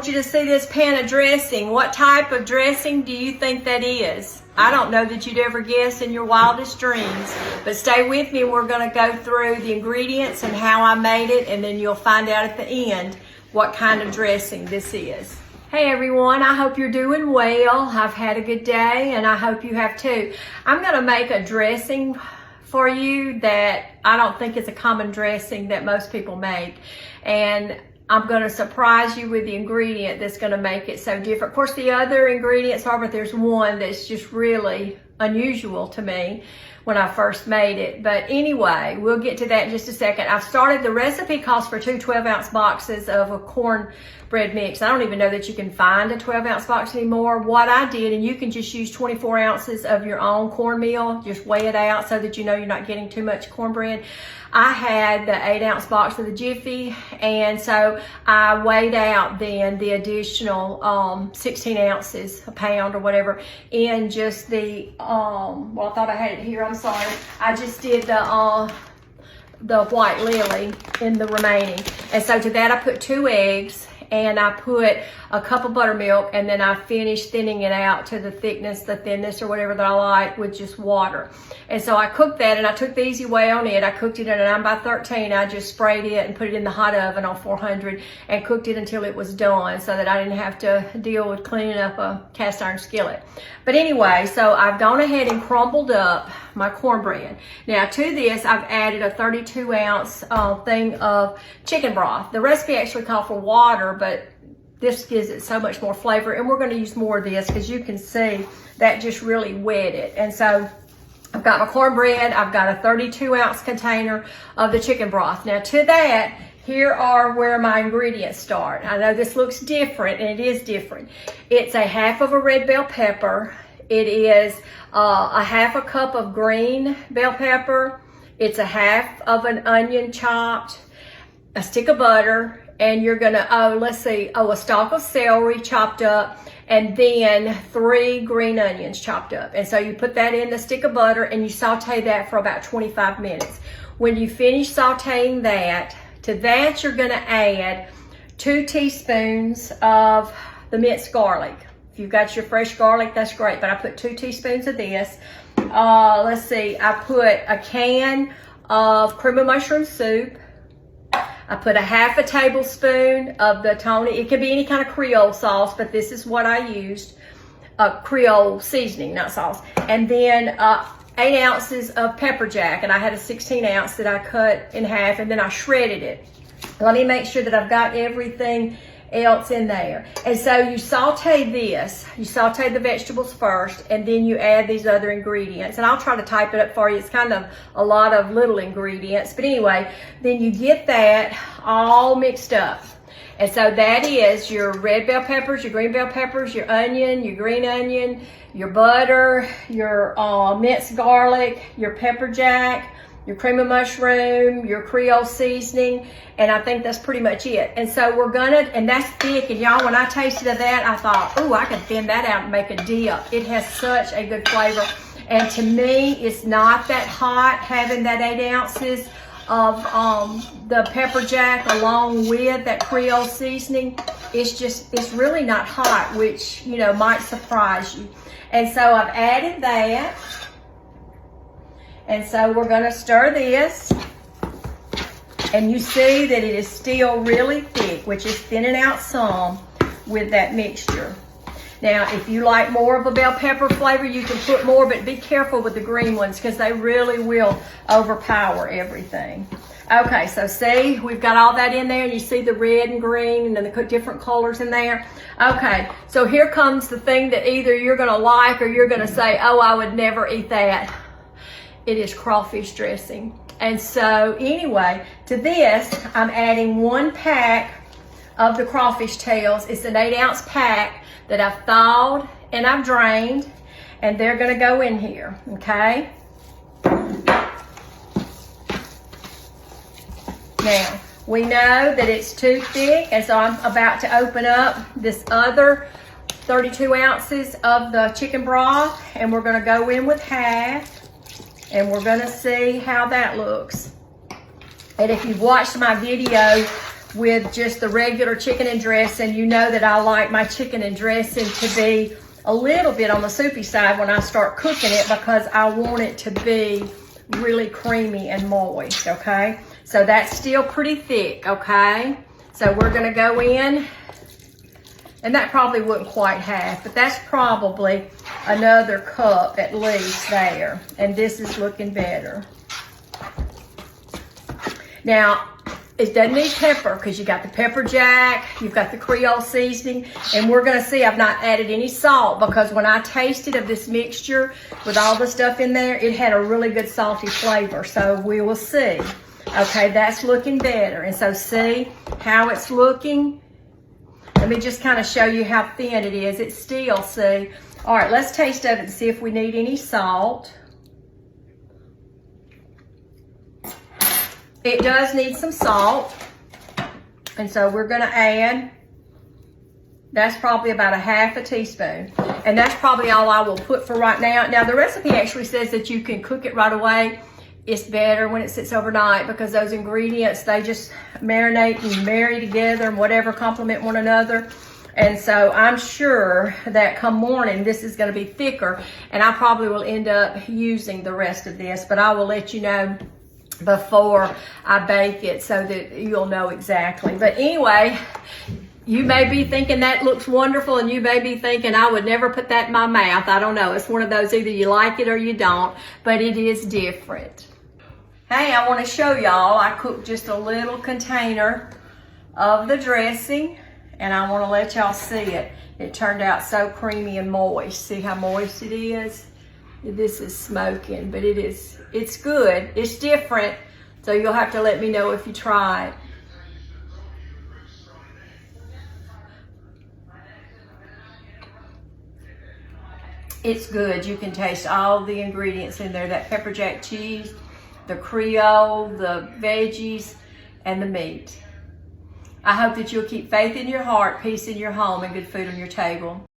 You to see this pan of dressing. What type of dressing do you think that is? I don't know that you'd ever guess in your wildest dreams, but stay with me. We're going to go through the ingredients and how I made it, and then you'll find out at the end what kind of dressing this is. Hey everyone, I hope you're doing well. I've had a good day and I hope you have too. I'm going to make a dressing for you that I don't think is a common dressing that most people make, and I'm going to surprise you with the ingredient that's going to make it so different. Of course, the other ingredients are, but there's one that's just really unusual to me when I first made it. But anyway, we'll get to that in just a second. I've started, the recipe calls for two 12-ounce boxes of a cornbread mix. I don't even know that you can find a 12-ounce box anymore. What I did, and you can just use 24 ounces of your own cornmeal, just weigh it out so that you know you're not getting too much cornbread. I had the 8-ounce box of the Jiffy, and so I weighed out then the additional 16 ounces, a pound or whatever, in just the, well, I thought I had it here, I'm sorry. I just did the white lily in the remaining. And so to that I put 2 eggs, and I put a cup of buttermilk, and then I finished thinning it out to the thickness, the thinness or whatever that I like, with just water. And so I cooked that, and I took the easy way on it. I cooked it in a 9x13. I just sprayed it and put it in the hot oven on 400 and cooked it until it was done, so that I didn't have to deal with cleaning up a cast iron skillet. But anyway, so I've gone ahead and crumbled up my cornbread. Now to this, I've added a 32-ounce thing of chicken broth. The recipe actually called for water, but this gives it so much more flavor, and we're going to use more of this because you can see that just really wet it. And so I've got my cornbread, I've got a 32-ounce container of the chicken broth. Now to that, here are where my ingredients start. I know this looks different, and it is different. It's a half of a red bell pepper. It is a half a cup of green bell pepper. It's a half of an onion chopped, a stick of butter, and you're gonna, a stalk of celery chopped up, and then 3 green onions chopped up. And so you put that in the stick of butter and you saute that for about 25 minutes. When you finish sauteing that, to that you're gonna add 2 teaspoons of the minced garlic. If you've got your fresh garlic, that's great, but I put 2 teaspoons of this. I put a can of cream of mushroom soup. I put a half a tablespoon of the Tony, it could be any kind of Creole sauce, but this is what I used, Creole seasoning, not sauce. And then 8 ounces of pepper jack, and I had a 16-ounce that I cut in half, and then I shredded it. Let me make sure that I've got everything else in there. And so you saute this, you saute the vegetables first, and then you add these other ingredients. And I'll try to type it up for you. It's kind of a lot of little ingredients, but anyway, then you get that all mixed up. And so that is your red bell peppers, your green bell peppers, your onion, your green onion, your butter, your minced garlic, your pepper jack, your cream of mushroom, your Creole seasoning, and I think that's pretty much it. And so we're gonna, and that's thick, and y'all, when I tasted of that, I thought, ooh, I could thin that out and make a dip. It has such a good flavor. And to me, it's not that hot having that 8 ounces of the pepper jack along with that Creole seasoning. It's really not hot, which, you know, might surprise you. And so I've added that. And so we're going to stir this, and you see that it is still really thick, which is thinning out some with that mixture. Now, if you like more of a bell pepper flavor, you can put more, but be careful with the green ones because they really will overpower everything. Okay, so see, we've got all that in there, and you see the red and green, and then the different colors in there. Okay, so here comes the thing that either you're going to like or you're going to say, oh, I would never eat that. It is crawfish dressing. And so anyway, to this, I'm adding 1 pack of the crawfish tails. It's an 8-ounce pack that I've thawed and I've drained, and they're gonna go in here, okay? Now, we know that it's too thick, and so I'm about to open up this other 32 ounces of the chicken broth, and we're gonna go in with half. And we're gonna see how that looks. And if you've watched my video with just the regular chicken and dressing. You know that I like my chicken and dressing to be a little bit on the soupy side when I start cooking it, because I want it to be really creamy and moist, okay? So that's still pretty thick, okay? So we're gonna go in, and that probably wouldn't quite half, but that's probably another cup at least there. And this is looking better. Now, it doesn't need pepper because you got the pepper jack, you've got the Creole seasoning, and we're gonna see I've not added any salt, because when I tasted of this mixture with all the stuff in there, it had a really good salty flavor, so we will see. Okay, that's looking better. And so see how it's looking? Let me just kind of show you how thin it is. It's still, see? All right, let's taste of it and see if we need any salt. It does need some salt, and so we're gonna add, that's probably about a half a teaspoon, and that's probably all I will put for right now. Now the recipe actually says that you can cook it right away. It's better when it sits overnight, because those ingredients, they just marinate and marry together and whatever, complement one another. And so I'm sure that come morning, this is gonna be thicker, and I probably will end up using the rest of this, but I will let you know before I bake it so that you'll know exactly. But anyway, you may be thinking that looks wonderful, and you may be thinking I would never put that in my mouth. I don't know. It's one of those, either you like it or you don't, but it is different. Hey, I want to show y'all, I cooked just a little container of the dressing, and I want to let y'all see it. It turned out so creamy and moist. See how moist it is? This is smoking, but it's good. It's different, so you'll have to let me know if you try it. It's good. You can taste all the ingredients in there, that pepper jack cheese, the Creole, the veggies, and the meat. I hope that you'll keep faith in your heart, peace in your home, and good food on your table.